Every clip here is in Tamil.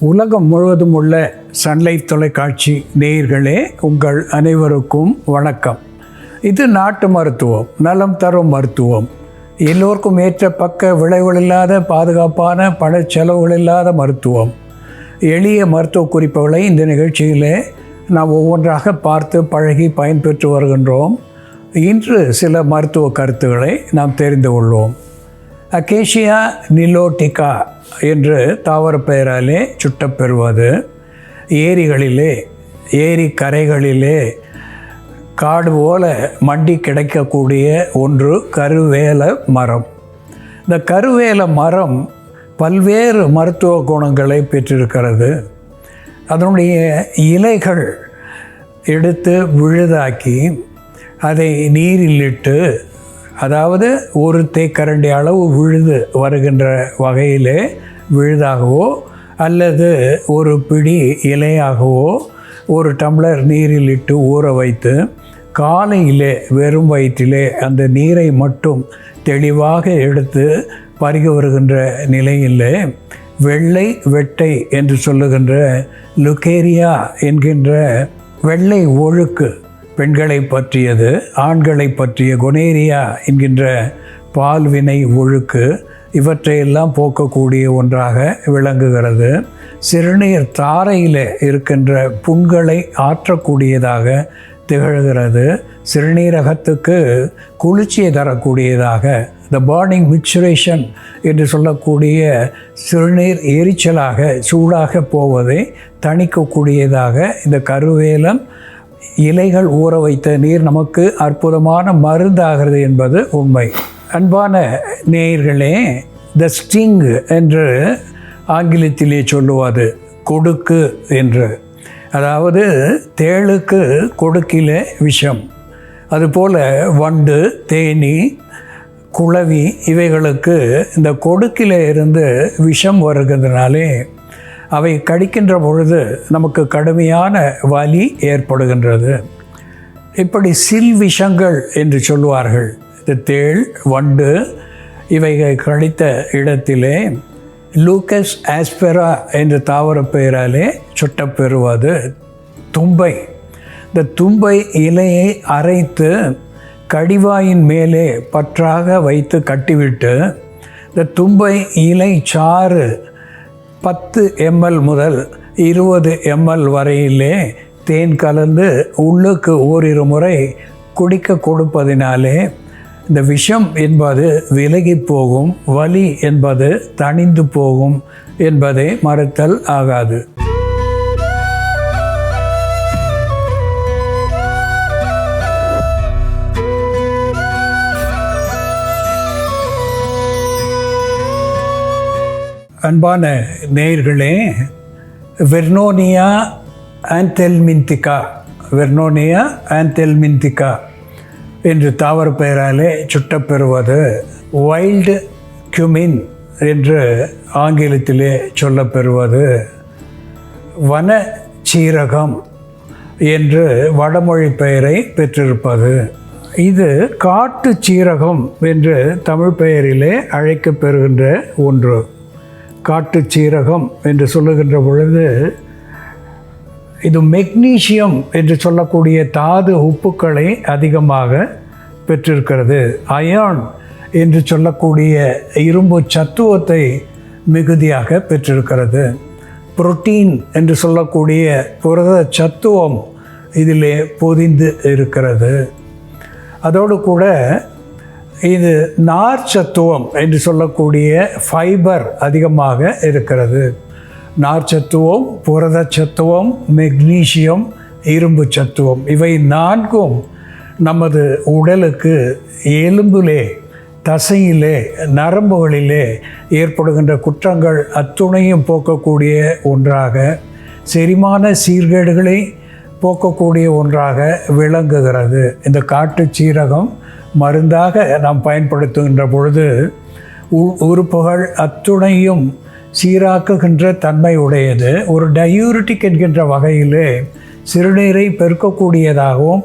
உலகம் முழுவதும் உள்ள சன்லைட் தொலைக்காட்சி நேயர்களே, உங்கள் அனைவருக்கும் வணக்கம். இது நாட்டு மருத்துவம், நலம் தரும் மருத்துவம். எல்லோருக்கும் ஏற்ற பக்க விளைவுகளில்லாத பாதுகாப்பான பண செலவுகளில்லாத மருத்துவம். எளிய மருத்துவ குறிப்புகளை இந்த நிகழ்ச்சியிலே நாம் ஒவ்வொன்றாக பார்த்து பழகி பயன்பெற்று வருகின்றோம். இன்று சில மருத்துவ கருத்துக்களை நாம் தெரிந்து கொள்வோம். அகேசியா நிலோட்டிகா என்று தாவர பெயராலே சுட்டப்பெறுவது ஏரிகளிலே, ஏரி கரைகளிலே காடு போல மண்டி கிடைக்கக்கூடிய ஒன்று கருவேல மரம். இந்த கருவேல மரம் பல்வேறு மருத்துவ குணங்களை பெற்றிருக்கிறது. அதனுடைய இலைகள் எடுத்து விழுதாக்கி அதை நீரில் இட்டு, அதாவது ஒரு தேக்கரண்டி அளவு விழுது வருகின்ற வகையிலே விழுதாகவோ அல்லது ஒரு பிடி இலையாகவோ ஒரு டம்ளர் நீரில் இட்டு ஊற வைத்து காலையிலே வெறும் வயிற்றிலே அந்த நீரை மட்டும் தெளிவாக எடுத்து பருகி வருகின்ற நிலையிலே வெள்ளை வெட்டை என்று சொல்லுகின்ற லுகேரியா என்கின்ற வெள்ளை ஒழுக்கு, பெண்களை பற்றியது, ஆண்களை பற்றிய கொனேரியா என்கின்ற பால்வினை ஒழுக்கு, இவற்றையெல்லாம் போக்கக்கூடிய ஒன்றாக விளங்குகிறது. சிறுநீர் தாரையில் இருக்கின்ற புண்களை ஆற்றக்கூடியதாக திகழ்கிறது. சிறுநீரகத்துக்கு குளிர்ச்சியை தரக்கூடியதாக, த பர்னிங் மிக்சுரேஷன் என்று சொல்லக்கூடிய சிறுநீர் எரிச்சலாக சூடாக போவதை தணிக்கக்கூடியதாக இந்த கருவேலம் இலைகள் ஊற வைத்த நீர் நமக்கு அற்புதமான மருந்தாகிறது என்பது உண்மை. அன்பான நேயர்களே, த ஸ்டிங் என்று ஆங்கிலத்திலே சொல்லுவது கொடுக்கு என்று, அதாவது தேளுக்கு கொடுக்கிலே விஷம், அதுபோல் வண்டு, தேனி, குளவி இவைகளுக்கு இந்த கொடுக்கிலே இருந்து விஷம் வருகிறதுனாலே அவை கடிக்கின்ற பொழுது நமக்கு கடுமையான வலி ஏற்படுகின்றது. இப்படி சில் விஷங்கள் என்று சொல்லுவார்கள். இந்த தேள், வண்டு இவைகள் கடித்த இடத்திலே லூக்கஸ் ஆஸ்பெரா என்ற தாவர பெயராலே சுட்டப்பெறுவது தும்பை. இந்த தும்பை இலையை அரைத்து கடிவாயின் மேலே பற்றாக வைத்து கட்டிவிட்டு இந்த தும்பை இலை சாறு 10 ml முதல் 20 ml வரையிலே தேன் கலந்து உள்ளுக்கு ஓரிரு முறை குடிக்க கொடுப்பதினாலே இந்த விஷம் என்பது விலகி போகும், வலி என்பது தணிந்து போகும் என்பதை மறுத்தல் ஆகாது. அன்பான நேயர்களே, வெர்னோனியா ஆந்தெல்மின்திகா, வெர்னோனியா ஆந்தெல்மின்திகா என்று தாவர பெயராலே சுட்டப்பெறுவது வைல்டு கியூமின் என்று ஆங்கிலத்திலே சொல்லப்பெறுவது வன சீரகம் என்று வடமொழி பெயரை பெற்றிருப்பது. இது காட்டு சீரகம் என்று தமிழ் பெயரிலே அழைக்கப்பெறுகின்ற ஒன்று. காட்டு சீரகம் என்று சொல்லுகின்ற பொழுது இது மெக்னீசியம் என்று சொல்லக்கூடிய தாது உப்புக்களை அதிகமாக பெற்றிருக்கிறது. அயான் என்று சொல்லக்கூடிய இரும்பு சத்துவத்தை மிகுதியாக பெற்றிருக்கிறது. புரோட்டீன் என்று சொல்லக்கூடிய புரத சத்துவம் இதிலே பொதிந்து இருக்கிறது. அதோடு கூட இது நார் சத்துவம் என்று சொல்லக்கூடிய ஃபைபர் அதிகமாக இருக்கிறது. நார் சத்துவம், புரத சத்துவம், மெக்னீசியம், இரும்பு சத்துவம் இவை நான்கும் நமது உடலுக்கு எலும்பிலே, தசையிலே, நரம்புகளிலே ஏற்படுகின்ற குற்றங்கள் அத்துணையும் போக்கக்கூடிய ஒன்றாக, செரிமான சீர்கேடுகளை போக்கக்கூடிய ஒன்றாக விளங்குகிறது. இந்த காட்டு சீரகம் மருந்தாக நாம் பயன்படுத்துகின்ற பொழுது உறுப்புகள் அத்துணையும் சீராக்குகின்ற தன்மை உடையது. ஒரு டயூரிட்டிக் என்கின்ற வகையிலே சிறுநீரை பெருக்கக்கூடியதாகவும்,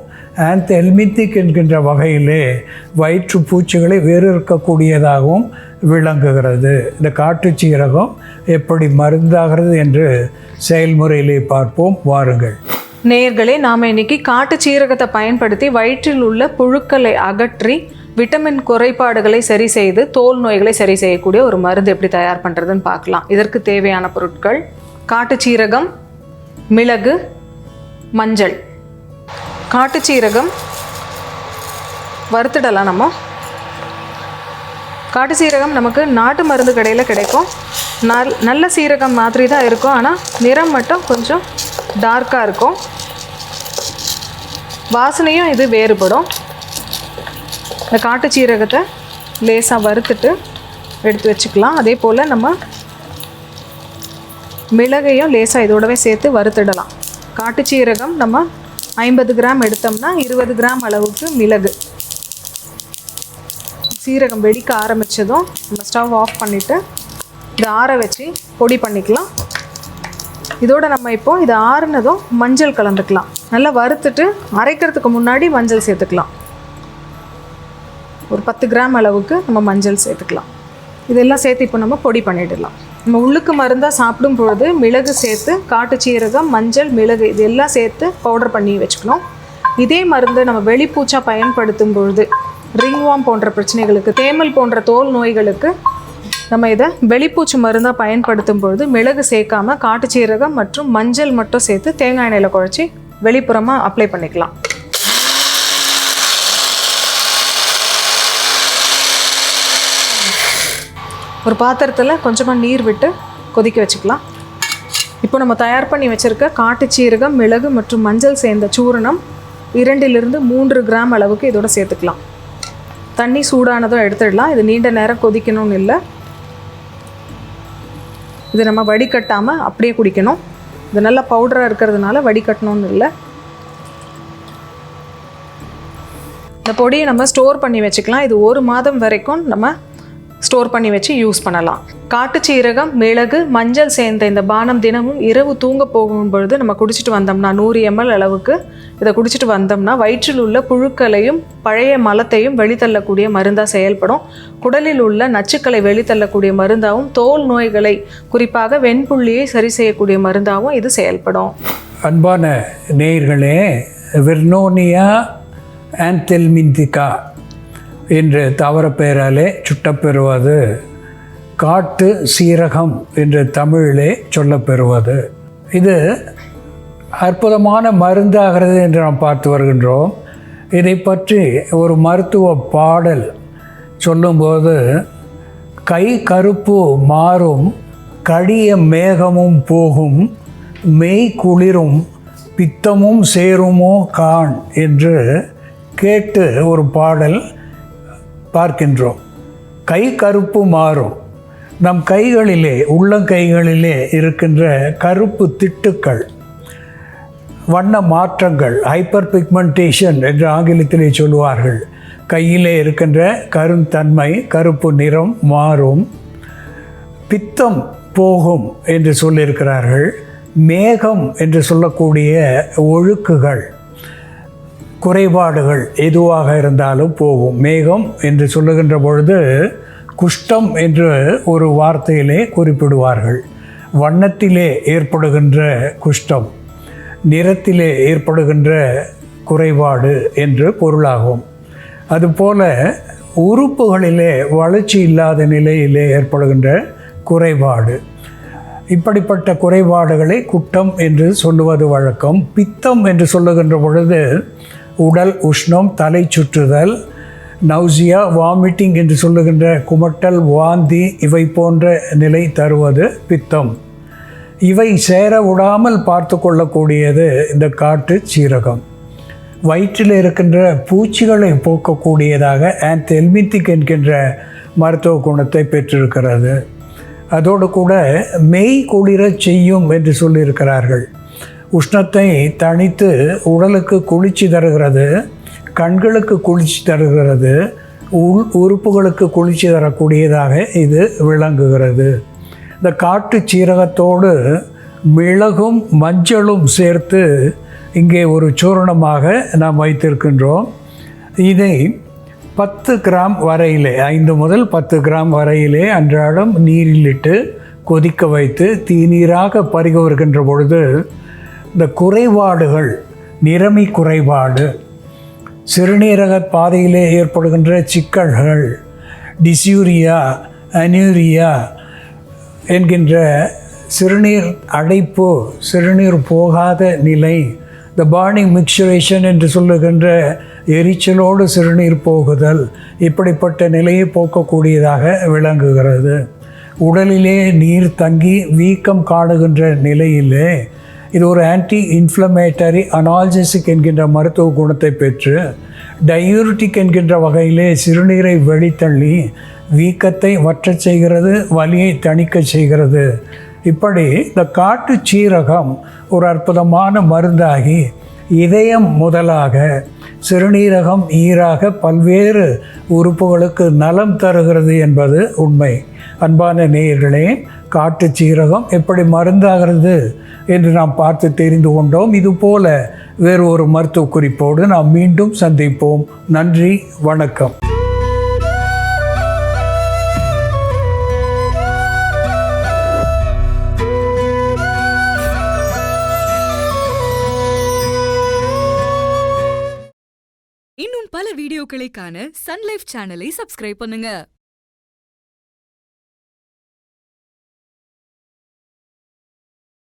ஆந்தெல்மித்திக் என்கின்ற வகையிலே வயிற்று பூச்சிகளை வேறு இருக்கக்கூடியதாகவும் விளங்குகிறது. இந்த காட்டு சீரகம் எப்படி மருந்தாகிறது என்று செயல்முறையிலே பார்ப்போம், வாருங்கள். நேயர்களே, நாம் இன்னைக்கு காட்டு சீரகத்தை பயன்படுத்தி வயிற்றில் உள்ள புழுக்களை அகற்றி விட்டமின் குறைபாடுகளை சரி செய்து தோல் நோய்களை சரி செய்யக்கூடிய ஒரு மருந்து எப்படி தயார் பண்ணுறதுன்னு பார்க்கலாம். இதற்கு தேவையான பொருட்கள்: காட்டு சீரகம், மிளகு, மஞ்சள். காட்டு சீரகம் வறுத்துடலாம். நம்ம காட்டு சீரகம் நமக்கு நாட்டு மருந்து கடையில் கிடைக்கும். நல்ல சீரகம் மாதிரி தான் இருக்கும், ஆனால் நிறம் மட்டும் கொஞ்சம் டார்க்காக இருக்கும். வாசனையும் இது வேறுபடும். இந்த காட்டு சீரகத்தை லேசாக வறுத்துட்டு எடுத்து வச்சுக்கலாம். அதே போல் நம்ம மிளகையும் லேசாக இதோடவே சேர்த்து வறுத்துடலாம். காட்டு சீரகம் நம்ம 50 கிராம் எடுத்தோம்னா 20 கிராம் அளவுக்கு மிளகு. சீரகம் வெடிக்க ஆரம்பித்ததும் நம்ம ஸ்டவ் ஆஃப் பண்ணிவிட்டு இதை ஆற வச்சு பொடி பண்ணிக்கலாம். இதோடு நம்ம இப்போது இதை ஆறுனதும் மஞ்சள் கலந்துக்கலாம். நல்லா வறுத்துட்டு அரைக்கிறதுக்கு முன்னாடி மஞ்சள் சேர்த்துக்கலாம். ஒரு 10 கிராம் அளவுக்கு நம்ம மஞ்சள் சேர்த்துக்கலாம். இதெல்லாம் சேர்த்து இப்போ நம்ம பொடி பண்ணிடலாம். நம்ம உள்ளுக்கு மருந்தாக சாப்பிடும் பொழுது மிளகு சேர்த்து, காட்டு சீரகம், மஞ்சள், மிளகு இது எல்லாம் சேர்த்து பவுடர் பண்ணி வச்சுக்கணும். இதே மருந்தை நம்ம வெளிப்பூச்சா பயன்படுத்தும் பொழுது ரிங்வார்ம் போன்ற பிரச்சனைகளுக்கு, தேமல் போன்ற தோல் நோய்களுக்கு நம்ம இதை வெளிப்பூச்சி மருந்தாக பயன்படுத்தும் பொழுது மிளகு சேர்க்காமல் காட்டு சீரகம் மற்றும் மஞ்சள் மட்டும் சேர்த்து தேங்காய் எண்ணெயில் குழச்சி வெளிப்புறமாக அப்ளை பண்ணிக்கலாம். ஒரு பாத்திரத்தில் கொஞ்சமாக நீர் விட்டு கொதிக்க வச்சுக்கலாம். இப்போ நம்ம தயார் பண்ணி வச்சுருக்க காட்டு சீரகம், மிளகு மற்றும் மஞ்சள் சேர்ந்த சூரணம் 2 to 3 கிராம் அளவுக்கு இதோட சேர்த்துக்கலாம். தண்ணி சூடானதும் எடுத்துடலாம். இது நீண்ட நேரம் கொதிக்கணும்னு இல்லை. இது நம்ம வடிகட்டாமல் அப்படியே குடிக்கணும். இது நல்லா பவுடராக இருக்கிறதுனால வடிகட்டணும்னு இல்லை. இந்த பொடியை நம்ம ஸ்டோர் பண்ணி வச்சுக்கலாம். இது 1 மாதம் வரைக்கும் நம்ம ஸ்டோர் பண்ணி வச்சு யூஸ் பண்ணலாம். காட்டு சீரகம், மிளகு, மஞ்சள் சேர்ந்த இந்த பானம் தினமும் இரவு தூங்க போகும் பொழுது நம்ம குடிச்சிட்டு வந்தோம்னா 100 ml அளவுக்கு இதை குடிச்சிட்டு வந்தோம்னா வயிற்றில் உள்ள புழுக்களையும் பழைய மலத்தையும் வெளித்தள்ளக்கூடிய மருந்தாக செயல்படும். குடலில் உள்ள நச்சுக்களை வெளித்தள்ளக்கூடிய மருந்தாகவும், தோல் நோய்களை குறிப்பாக வெண்புள்ளியை சரி செய்யக்கூடிய மருந்தாகவும் இது செயல்படும். அன்பான நேயர்களே, வெர்னோனியா ஆன்தெல்மின்திகா என்ற தாவர பெயராலே சுட்டப்பெறுவது காட்டு சீரகம் என்று தமிழிலே சொல்லப்பெறுவது. இது அற்புதமான மருந்தாகிறது என்று நாம் பார்த்து வருகின்றோம். இதை பற்றி ஒரு மருத்துவ பாடல் சொல்லும்போது, கை கருப்பு மாறும், கடிய மேகமும் போகும், மெய் குளிரும், பித்தமும் சேருமோ காண் என்று கேட்டு ஒரு பாடல் பார்க்கின்றோம். கை கருப்பு மாறும். நம் கைகளிலே, உள்ளங்கைகளிலே இருக்கின்ற கருப்பு திட்டுக்கள், வண்ண மாற்றங்கள், ஹைப்பர் பிக்மெண்டேஷன் என்று ஆங்கிலத்திலே சொல்லுவார்கள். கையிலே இருக்கின்ற கருந்தன்மை, கருப்பு நிறம் மாறும். பித்தம் போகும் என்று சொல்லியிருக்கிறார்கள். மேகம் என்று சொல்லக்கூடிய ஒழுக்குகள், குறைபாடுகள் எதுவாக இருந்தாலும் போகும். மேகம் என்று சொல்லுகின்ற பொழுது குஷ்டம் என்று ஒரு வார்த்தையிலே குறிப்பிடுவார்கள். வண்ணத்திலே ஏற்படுகின்ற குஷ்டம், நிறத்திலே ஏற்படுகின்ற குறைபாடு என்று பொருளாகும். அதுபோல உறுப்புகளிலே வளர்ச்சி இல்லாத நிலையிலே ஏற்படுகின்ற குறைபாடு, இப்படிப்பட்ட குறைபாடுகளை குட்டம் என்று சொல்லுவது வழக்கம். பித்தம் என்று சொல்லுகின்ற பொழுது உடல் உஷ்ணம், தலை சுற்றுதல், நௌசியா, வாமிட்டிங் என்று சொல்லுகின்ற குமட்டல், வாந்தி இவை போன்ற நிலை தருவது பித்தம். இவை சேர விடாமல் பார்த்து கொள்ளக்கூடியது இந்த காட்டு சீரகம். வயிற்றில் இருக்கின்ற பூச்சிகளை போக்கக்கூடியதாக ஆன்தெல்மின்திக் என்கின்ற மருத்துவ குணத்தை பெற்றிருக்கிறது. அதோடு கூட மெய் குளிர செய்யும் என்று சொல்லியிருக்கிறார்கள். உஷ்ணத்தை தணித்து உடலுக்கு குளிர்ச்சி தருகிறது, கண்களுக்கு குளிர்ச்சி தருகிறது, உறுப்புகளுக்கு குளிர்ச்சி தரக்கூடியதாக இது விளங்குகிறது. இந்த காட்டு சீரகத்தோடு மிளகும் மஞ்சளும் சேர்த்து இங்கே ஒரு சூரணமாக நாம் வைத்திருக்கின்றோம். இதை 10 கிராம் வரையிலே 5 முதல் 10 கிராம் வரையிலே அன்றாடம் நீரிலிட்டு கொதிக்க வைத்து தீநீராக பருகி வருகின்ற பொழுது இந்த குறைபாடுகள், நிறமி குறைபாடு, சிறுநீரக பாதையிலே ஏற்படுகின்ற சிக்கல்கள், டிஸ்யூரியா, அனியூரியா என்கின்ற சிறுநீர் அடைப்பு, சிறுநீர் போகாத நிலை, த பார்னிங் மிக்சுரேஷன் என்று சொல்லுகின்ற எரிச்சலோடு சிறுநீர் போகுதல், இப்படிப்பட்ட நிலையை போக்கக்கூடியதாக விளங்குகிறது. உடலிலே நீர் தங்கி வீக்கம் காணுகின்ற நிலையிலே இது ஒரு ஆன்டி இன்ஃப்ளமேட்டரி அனால்ஜெசிக் என்கின்ற மருத்துவ குணத்தை பெற்று டயூரிட்டிக் என்கின்ற வகையிலே சிறுநீரை வெளித்தள்ளி வீக்கத்தை வற்றச் செய்கிறது, வலியை தணிக்க செய்கிறது. இப்படி இந்த காட்டு சீரகம் ஒரு அற்புதமான மருந்தாகி இதயம் முதலாக சிறுநீரகம், ஈராக பல்வேறு உறுப்புகளுக்கு நலம் தருகிறது என்பது உண்மை. அன்பான நேயர்களே, காட்டு சீரகம் எப்படி மருந்தாகிறது என்று நாம் பார்த்து தெரிந்து கொண்டோம். இதுபோல வேறு ஒரு மருத்துவ குறிப்போடு நாம் மீண்டும் சந்திப்போம். நன்றி, வணக்கம். இன்னும் பல வீடியோக்களை காண சன் லைஃப் சேனலை சப்ஸ்கிரைப் பண்ணுங்க.